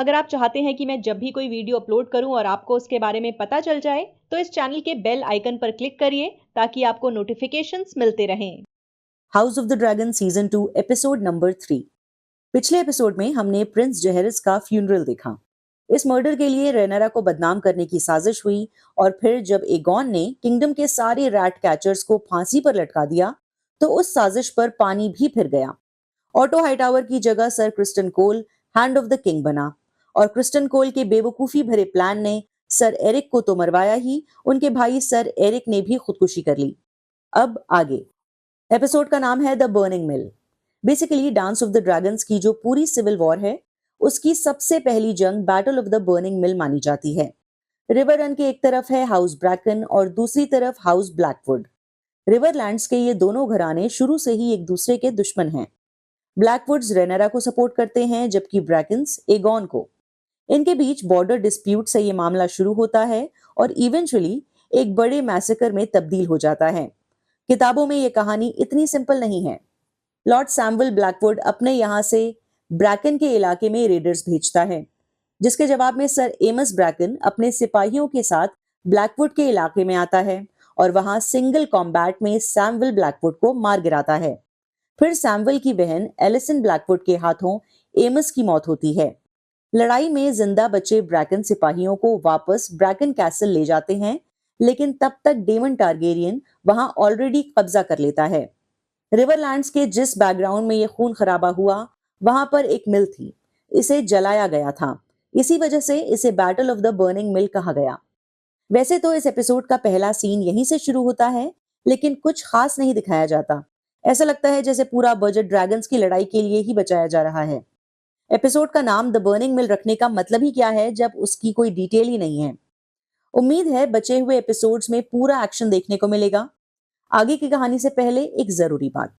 अगर आप चाहते हैं कि मैं जब भी कोई वीडियो अपलोड करूं और आपको उसके बारे में पता चल जाए, तो इस चैनल के बेल आइकन पर क्लिक करिए ताकि आपको नोटिफिकेशंस मिलते रहें। House of the dragon season 2 episode number 3। पिछले एपिसोड में हमने प्रिंस जेहरिस का फ्यूनरल देखा। इस मर्डर के लिए रेनेरा को बदनाम करने की साजिश हुई और फिर जब एगॉन ने किंगडम के सारे रैट कैचर्स को फांसी पर लटका दिया तो उस साजिश पर पानी भी फिर गया। ऑटो हाईटावर की जगह ser Criston Cole hand of the king बना और क्रिस्टन कोल के बेवकूफी भरे प्लान ने सर एरिक को तो मरवाया ही, उनके भाई सर एरिक ने भी खुदकुशी कर ली। अब आगे एपिसोड का नाम है the burning mill. Basically dance of the dragons की जो पूरी सिविल वॉर है उसकी सबसे पहली जंग बैटल ऑफ द बर्निंग मिल मानी जाती है। रिवर रन के एक तरफ है हाउस ब्रैकन और दूसरी तरफ हाउस ब्लैकवुड। रिवरलैंड्स के ये दोनों घराने शुरू से ही एक दूसरे के दुश्मन हैं। ब्लैकवुड्स रेनेरा को सपोर्ट करते हैं जबकि ब्रैकन्स एगॉन को। इनके बीच बॉर्डर डिस्प्यूट से ये मामला शुरू होता है और इवेंचुअली एक बड़े मैसेकर में तब्दील हो जाता है। किताबों में ये कहानी इतनी सिंपल नहीं है। लॉर्ड सैमुअल ब्लैकवुड अपने यहाँ से ब्रैकन के इलाके में रेडर्स भेजता है, जिसके जवाब में सर एमस ब्रैकन अपने सिपाहियों के साथ ब्लैकवुड के इलाके में आता है और वहां सिंगल कॉम्बैट में सैमुअल ब्लैकवुड को मार गिराता है। फिर सैमुअल की बहन एलिसन ब्लैकवुड के हाथों एमस की मौत होती है। लड़ाई में जिंदा बचे ब्रैकन सिपाहियों को वापस ब्रैकन कैसल ले जाते हैं, लेकिन तब तक डेमन टारगेरियन वहां ऑलरेडी कब्जा कर लेता है। रिवरलैंड्स के जिस बैकग्राउंड में ये खून खराबा हुआ वहां पर एक मिल थी, इसे जलाया गया था। इसी वजह से इसे बैटल ऑफ द बर्निंग मिल कहा गया। वैसे तो इस एपिसोड का पहला सीन यहीं से शुरू होता है, लेकिन कुछ खास नहीं दिखाया जाता। ऐसा लगता है जैसे पूरा बजट ड्रैगन्स की लड़ाई के लिए ही बचाया जा रहा है। एपिसोड का नाम द बर्निंग मिल रखने का मतलब ही क्या है जब उसकी कोई डिटेल ही नहीं है। उम्मीद है बचे हुए एपिसोड्स में पूरा एक्शन देखने को मिलेगा। आगे की कहानी से पहले एक जरूरी बात,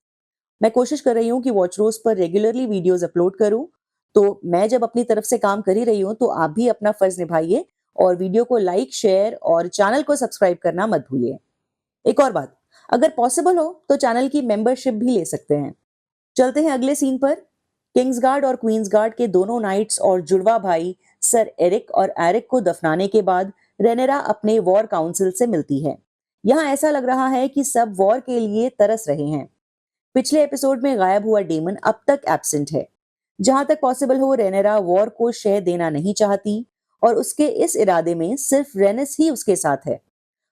मैं कोशिश कर रही हूँ कि वॉच रोज पर रेगुलरली वीडियोस अपलोड करूँ। तो मैं जब अपनी तरफ से काम कर ही रही हूँ तो आप भी अपना फर्ज निभाइए और वीडियो को लाइक, शेयर और चैनल को सब्सक्राइब करना मत भूलिए। एक और बात, अगर पॉसिबल हो तो चैनल की मेंबरशिप भी ले सकते हैं। चलते हैं अगले सीन पर। किंग्सगार्ड और क्वींसगार्ड के दोनों नाइट्स और जुड़वा भाई सर एरिक और एरिक को दफनाने के बाद रेनेरा अपने वॉर काउंसिल से मिलती है। यहाँ ऐसा लग रहा है कि सब वॉर के लिए तरस रहे हैं। पिछले एपिसोड में गायब हुआ डेमन अब तक एब्सेंट है। जहां तक पॉसिबल हो रेनेरा वॉर को शह देना नहीं चाहती और उसके इस इरादे में सिर्फ रेनिस ही उसके साथ है।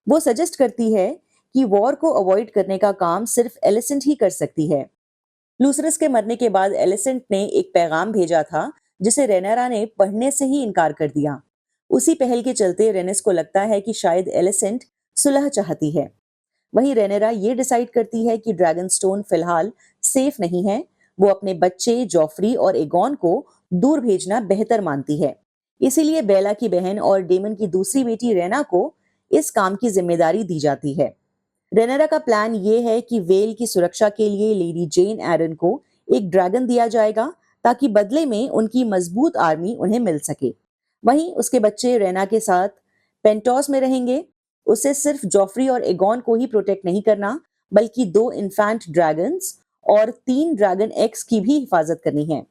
वो सजेस्ट करती है कि वॉर को अवॉइड करने का काम सिर्फ एलिसेंट ही कर सकती है। लूसरस के मरने के बाद एलिसेंट ने एक पैगाम भेजा था जिसे रेनेरा ने पढ़ने से ही इनकार कर दिया। उसी पहल के चलते रेनिस को लगता है कि शायद एलिसेंट सुलह चाहती है। वहीं रेनेरा ये डिसाइड करती है कि ड्रैगन स्टोन फिलहाल सेफ नहीं है। वो अपने बच्चे जॉफ्री और एगॉन को दूर भेजना बेहतर मानती है। इसीलिए बेला की बहन और डेमन की दूसरी बेटी रेना को इस काम की जिम्मेदारी दी जाती है। रेनेरा का प्लान ये है कि वेल की सुरक्षा के लिए लेडी जेन एरन को एक ड्रैगन दिया जाएगा ताकि बदले में उनकी मजबूत आर्मी उन्हें मिल सके। वहीं उसके बच्चे रेना के साथ पेंटोस में रहेंगे। उसे सिर्फ जॉफ्री और एगॉन को ही प्रोटेक्ट नहीं करना, बल्कि 2 इन्फैंट ड्रैगन्स और 3 ड्रैगन एक्स की भी हिफाजत करनी है।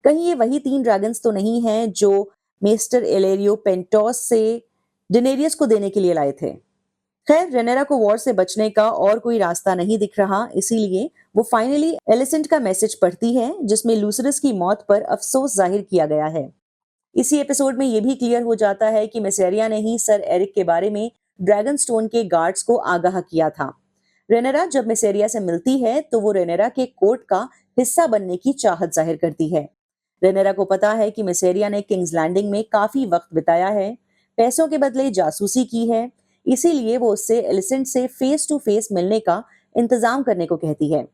कहीं ये वही 3 ड्रैगन्स तो नहीं हैं जो मेस्टर एलेरियो पेंटोस से डिनेरियस को देने के लिए लाए थे। खैर, रेनेरा को वॉर से बचने का और कोई रास्ता नहीं दिख रहा, इसीलिए वो फाइनली एलिसेंट का मैसेज पढ़ती है जिसमें लूसरस की मौत पर अफसोस जाहिर किया गया है। इसी एपिसोड में यह भी क्लियर हो जाता है कि मिसेरिया ने ही सर एरिक के बारे में ड्रैगन स्टोन के गार्ड्स को आगाह किया था। रेनेरा जब मिसेरिया से मिलती है तो वो रेनेरा के कोर्ट का हिस्सा बनने की चाहत जाहिर करती है। रेनेरा को पता है कि मिसेरिया ने किंग्स लैंडिंग में काफी वक्त बिताया है, पैसों के बदले जासूसी की है, इसीलिए वो उससे एलिसेंट से फेस टू फेस मिलने का इंतजाम करने को कहती है।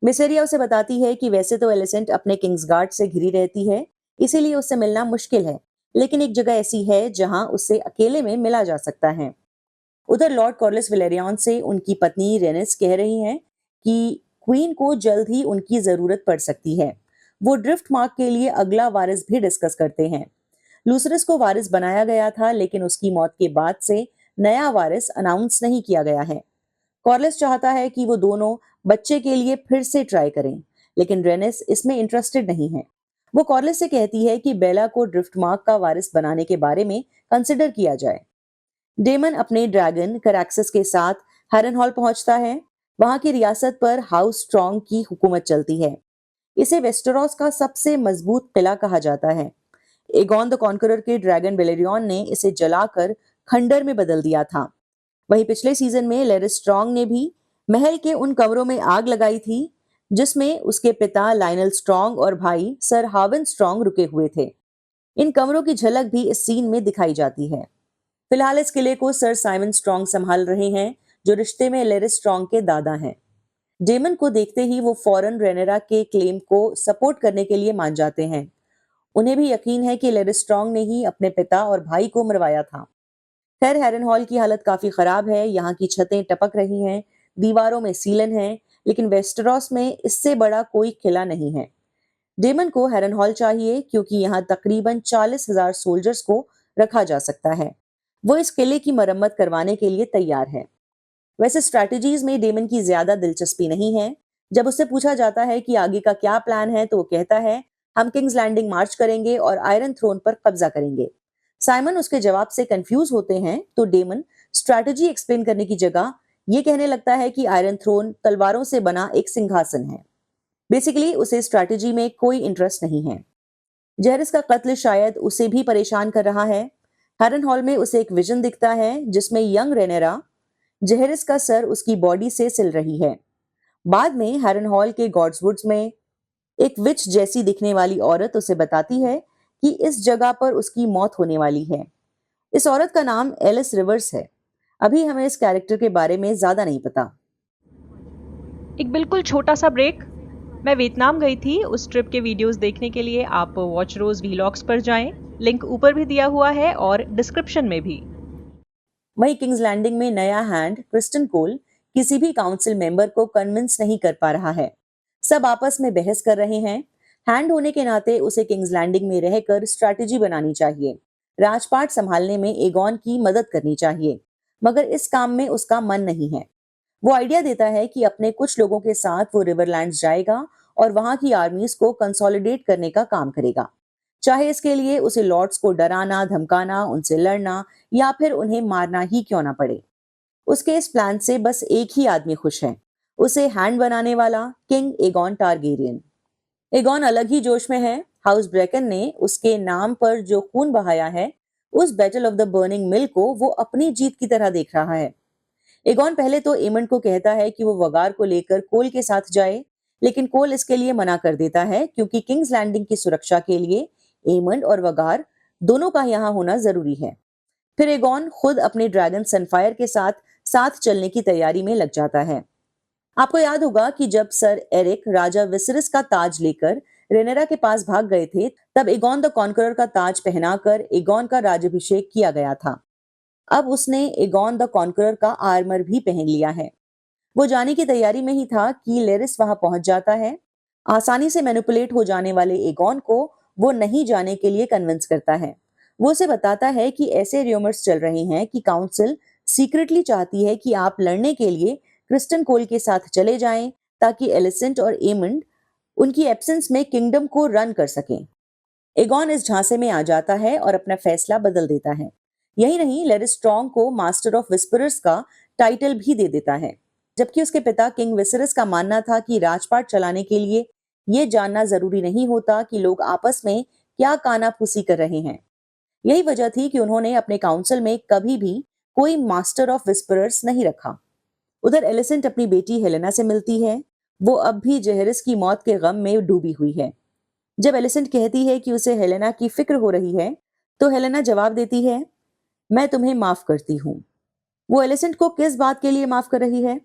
मिसेरिया उसे बताती है कि वैसे तो एलिसेंट अपने किंग्स गार्ड से घिरी रहती है, इसीलिए उससे मिलना मुश्किल है, लेकिन एक जगह ऐसी है जहां उससे अकेले में मिला जा सकता है। उधर लॉर्ड कॉर्लिस विलेरियन से उनकी पत्नी रेनिस कह रही हैं कि क्वीन को जल्द ही उनकी जरूरत पड़ सकती है। वो ड्रिफ्ट मार्क के लिए अगला वारिस भी डिस्कस करते हैं। लूसरस को वारिस बनाया गया था, लेकिन उसकी मौत के बाद से नया वारिस अनाउंस नहीं किया गया है। कॉर्लिस चाहता है कि वो दोनों बच्चे के लिए फिर से ट्राई करें, लेकिन रेनिस इसमें इंटरेस्टेड नहीं है। वो कॉर्लिस से कहती है कि बेला को ड्रिफ्टमार्क का वारिस बनाने के बारे में कंसिडर किया जाए। डेमन अपने ड्रैगन करैक्सिस के साथ हैरनहॉल पहुंचता है। वहां की रियासत पर हाउस स्ट्रॉन्ग की हुकूमत चलती है। इसे वेस्टरॉस का सबसे मजबूत किला कहा जाता है। एगॉन द कॉन्करर के ड्रैगन बेलेरियन ने इसे जलाकर खंडर में बदल दिया था। वहीं पिछले सीजन में लेरिस स्ट्रॉन्ग ने भी महल के उन कमरों में आग लगाई थी जिसमें उसके पिता लाइनल स्ट्रॉन्ग और भाई सर हावन स्ट्रॉन्ग रुके हुए थे। इन कमरों की झलक भी इस सीन में दिखाई जाती है। फिलहाल इस किले को सर साइमन स्ट्रॉन्ग संभाल रहे हैं, जो रिश्ते में लेरिस स्ट्रॉन्ग के दादा हैं। डेमन को देखते ही वो फौरन रेनेरा के क्लेम को सपोर्ट करने के लिए मान जाते हैं। उन्हें भी यकीन है कि लेरिस स्ट्रॉन्ग ने ही अपने पिता और भाई को मरवाया था। खैर, हैरनहॉल की हालत काफी खराब है। यहाँ की छतें टपक रही हैं, दीवारों में सीलन है, लेकिन वेस्टरॉस में इससे बड़ा कोई किला नहीं है। डेमन को हैरनहॉल चाहिए क्योंकि यहाँ तकरीबन 40,000 सोल्जर्स को रखा जा सकता है। वो इस किले की मरम्मत करवाने के लिए तैयार है। वैसे स्ट्रैटेजीज में डेमन की ज्यादा दिलचस्पी नहीं है। जब उससे पूछा जाता है कि आगे का क्या प्लान है तो वो कहता है, हम किंग्स लैंडिंग मार्च करेंगे और आयरन थ्रोन पर कब्जा करेंगे। साइमन उसके जवाब से कंफ्यूज होते हैं तो डेमन स्ट्रैटेजी एक्सप्लेन करने की जगह ये कहने लगता है कि आयरन थ्रोन तलवारों से बना एक सिंहासन है। बेसिकली उसे स्ट्रैटेजी में कोई इंटरेस्ट नहीं है। जेरिस का कत्ल शायद उसे भी परेशान कर रहा है। हैरन हॉल में उसे एक विजन दिखता है जिसमें यंग रेनेरा जेहरिस का सर उसकी बॉडी से सिल रही है। बाद में हैरन हॉल के गॉड्सवुड्स में एक विच जैसी दिखने वाली औरत उसे बताती है कि इस जगह पर उसकी मौत होने वाली है। इस औरत का नाम एलिस रिवर्स है। अभी हमें इस कैरेक्टर के बारे में ज्यादा नहीं पता। एक बिल्कुल छोटा सा ब्रेक। मैं वियतनाम गई थी, उस ट्रिप के वीडियोस देखने के लिए आप वॉच रोज व्लॉग्स पर जाएं। लिंक ऊपर भी दिया हुआ है और डिस्क्रिप्शन में भी। वही किंग्स लैंडिंग में नया हैंड क्रिस्टन कोल किसी भी काउंसिल मेंबर को कन्विंस नहीं कर पा रहा है। सब आपस में बहस कर रहे हैं। हैंड होने के नाते उसे किंग्स लैंडिंग में रहकर स्ट्रैटेजी बनानी चाहिए, राजपाट संभालने में एगॉन की मदद करनी चाहिए, मगर इस काम में उसका मन नहीं है। वो आइडिया देता है कि अपने कुछ लोगों के साथ वो रिवरलैंड्स जाएगा और वहां की आर्मीज को कंसोलिडेट करने का काम करेगा, चाहे इसके लिए उसे लॉर्ड्स को डराना धमकाना, उनसे लड़ना या फिर उन्हें मारना ही क्यों ना पड़े। उसके इस प्लान से बस एक ही आदमी खुश है, उसे हैंड बनाने वाला किंग एगॉन टारगेरियन। एगॉन अलग ही जोश में है। हाउस ब्रेकन ने उसके नाम पर जो खून बहाया है, उस बैटल ऑफ द बर्निंग मिल को वो अपनी जीत की तरह देख रहा है। एगॉन पहले तो एमंड को कहता है कि वो वगार को लेकर कोल के साथ जाए, लेकिन कोल इसके लिए मना कर देता है क्योंकि किंग्स लैंडिंग की सुरक्षा के लिए एमंड और वगार दोनों का यहाँ होना जरूरी है। फिर एगॉन खुद अपने ड्रैगन सनफायर के साथ साथ चलने की तैयारी में लग जाता है। आपको याद होगा कि जब सर एरिक राजा विसरिस का ताज लेकर रेनेरा के पास भाग गए थे, तब एगॉन द कॉन्करर का ताज पहनाकर एगॉन का राज्याभिषेक किया गया था। अब उसने एगॉन द कॉन्करर का आर्मर भी पहन लिया है। वो जाने की तैयारी में ही था कि लेरिस वहां पहुंच जाता है। आसानी से मैनिपुलेट हो जाने वाले एगॉन को वो नहीं जाने के लिए कन्विंस करता है। वो उसे बताता है कि ऐसे र्यूमर्स चल रहे हैं कि काउंसिल सीक्रेटली चाहती है कि आप लड़ने के लिए क्रिस्टन कोल के साथ चले जाएं ताकि एलिसेंट और एमंड उनकी एब्सेंस में किंगडम को रन कर सकें। एगॉन इस झांसे में आ जाता है और अपना फैसला बदल देता है। यही नहीं, लेरिस स्ट्रॉन्ग को मास्टर ऑफ विस्परर्स का टाइटल भी दे देता है, जबकि उसके पिता किंग विसरस का मानना था कि राजपाट चलाने के लिए यह जानना जरूरी नहीं होता कि लोग आपस में क्या कानाफूसी कर रहे हैं। यही वजह थी कि उन्होंने अपने काउंसिल में कभी भी कोई मास्टर ऑफ विस्परर्स नहीं रखा। उधर एलिसेंट अपनी बेटी हेलेना से मिलती है। वो अब भी जेहरिस की मौत के गम में डूबी हुई है। जब एलिसेंट कहती है कि उसे हेलेना की फिक्र हो रही है, तो हेलेना जवाब देती है, मैं तुम्हें माफ करती हूँ। वो एलिसेंट को किस बात के लिए माफ कर रही है?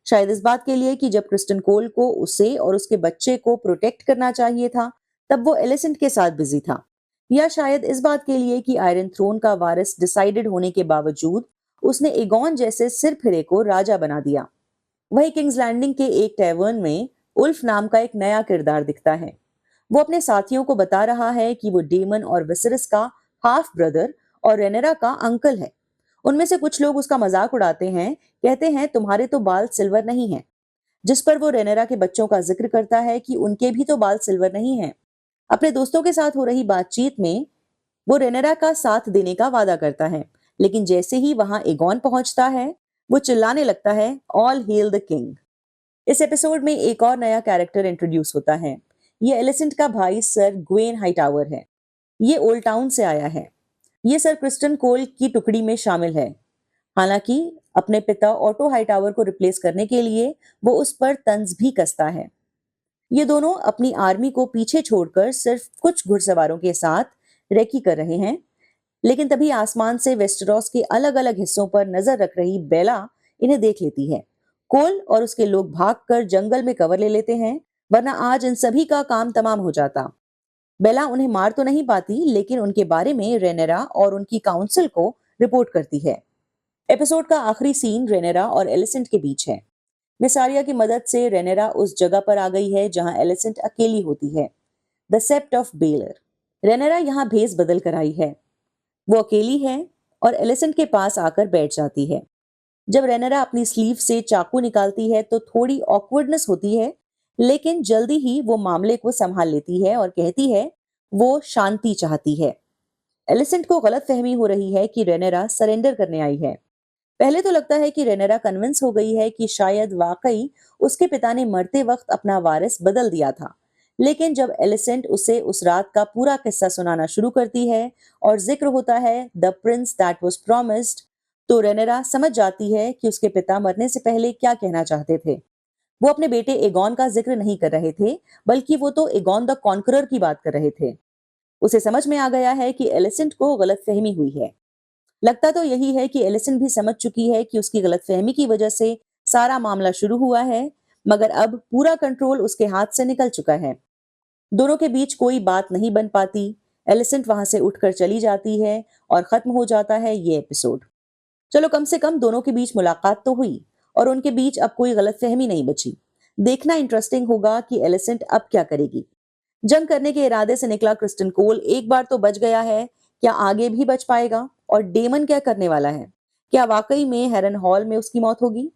शायद इस बात के लिए कि जब क्रिस्टन कोल को उसे और उसके बच्चे को प्रोटेक्ट करना चाहिए था, तब वो एलिसेंट के साथ बिजी था। या शायद इस बात के लिए कि आयरन थ्रोन का वारिस डिसाइडेड होने के बावजूद उसने एगॉन जैसे सिर फिरे को राजा बना दिया। वही किंग्स लैंडिंग के एक टैवर्न में उल्फ नाम का एक नया किरदार दिखता है। वो अपने साथियों को बता रहा है कि वो डेमन और विसरस का हाफ ब्रदर और रेनेरा का अंकल है। उनमें से कुछ लोग उसका मजाक उड़ाते हैं, कहते हैं तुम्हारे तो बाल सिल्वर नहीं हैं, जिस पर वो रेनेरा के बच्चों का जिक्र करता है कि उनके भी तो बाल सिल्वर नहीं हैं। अपने दोस्तों के साथ हो रही बातचीत में वो रेनेरा का साथ देने का वादा करता है, लेकिन जैसे ही वहां एगॉन पहुंचता है वो चिल्लाने लगता है, ऑल हेल द किंग। इस एपिसोड में एक और नया कैरेक्टर इंट्रोड्यूस होता है। ये एलिसेंट का भाई सर ग्वेन हाईटावर है। ये ओल्ड टाउन से आया है। ये सर क्रिस्टन कोल की टुकड़ी में शामिल है। हालांकि अपने पिता ऑटो हाईटावर को रिप्लेस करने के लिए वो उस पर तंज भी कसता है। ये दोनों अपनी आर्मी को पीछे छोड़कर सिर्फ कुछ घुड़सवारों के साथ रेकी कर रहे हैं, लेकिन तभी आसमान से वेस्टरॉस के अलग अलग हिस्सों पर नजर रख रही बेला इन्हें देख लेती है। कोल और उसके लोग भागकर जंगल में कवर ले लेते हैं, वरना आज इन सभी का काम तमाम हो जाता। बेला उन्हें मार तो नहीं पाती, लेकिन उनके बारे में रेनेरा और उनकी काउंसिल को रिपोर्ट करती है। एपिसोड का आखिरी सीन रेनेरा और एलिसेंट के बीच है। मिसारिया की मदद से रेनेरा उस जगह पर आ गई है जहां एलिसेंट अकेली होती है, द सेप्ट ऑफ बेलर। रेनेरा यहाँ भेस बदल कर आई है। वो अकेली है और एलिसेंट के पास आकर बैठ जाती है। जब रेनेरा अपनी स्लीव से चाकू निकालती है तो थोड़ी ऑकवर्डनेस होती है, लेकिन जल्दी ही वो मामले को संभाल लेती है और कहती है वो शांति चाहती है। एलिसेंट को गलत फहमी हो रही है कि रेनेरा सरेंडर करने आई है। पहले तो लगता है कि रेनेरा कन्विंस हो गई है कि शायद वाकई उसके पिता ने मरते वक्त अपना वारिस बदल दिया था, लेकिन जब एलिसेंट उसे उस रात का पूरा किस्सा सुनाना शुरू करती है और जिक्र होता है the Prince that was promised, तो रेनेरा समझ जाती है कि उसके पिता मरने से पहले क्या कहना चाहते थे। वो अपने बेटे एगॉन का जिक्र नहीं कर रहे थे, बल्कि वो तो एगॉन द कॉन्करर की बात कर रहे थे। उसे समझ में आ गया है कि एलिसेंट को गलतफहमी हुई है। लगता तो यही है कि एलिसेंट भी समझ चुकी है कि उसकी गलतफहमी की वजह से सारा मामला शुरू हुआ है, मगर अब पूरा कंट्रोल उसके हाथ से निकल चुका है। दोनों के बीच कोई बात नहीं बन पाती। एलिसेंट वहां से उठकर चली जाती है और खत्म हो जाता है ये एपिसोड। चलो, कम से कम दोनों के बीच मुलाकात तो हुई और उनके बीच अब कोई गलतफहमी नहीं बची। देखना इंटरेस्टिंग होगा कि एलिसेंट अब क्या करेगी। जंग करने के इरादे से निकला क्रिस्टन कोल एक बार तो बच गया है, क्या आगे भी बच पाएगा? और डेमन क्या करने वाला है? क्या वाकई में हेरन हॉल में उसकी मौत होगी?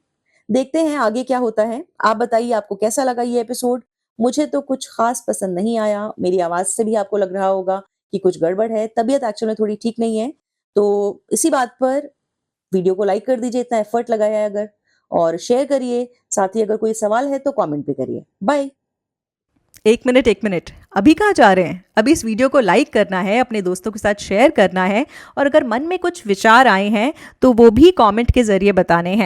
देखते हैं आगे क्या होता है। आप बताइए, आपको कैसा लगा ये एपिसोड? मुझे तो कुछ खास पसंद नहीं आया। मेरी आवाज से भी आपको लग रहा होगा कि कुछ गड़बड़ है, तबीयत एक्चुअली में थोड़ी ठीक नहीं है। तो इसी बात पर वीडियो को लाइक कर दीजिए, इतना एफर्ट लगाया है अगर, और शेयर करिए। साथ ही अगर कोई सवाल है तो कमेंट भी करिए। बाय। एक मिनट, अभी कहाँ जा रहे हैं? अभी इस वीडियो को लाइक करना है, अपने दोस्तों के साथ शेयर करना है, और अगर मन में कुछ विचार आए हैं तो वो भी कमेंट के जरिए बताने हैं।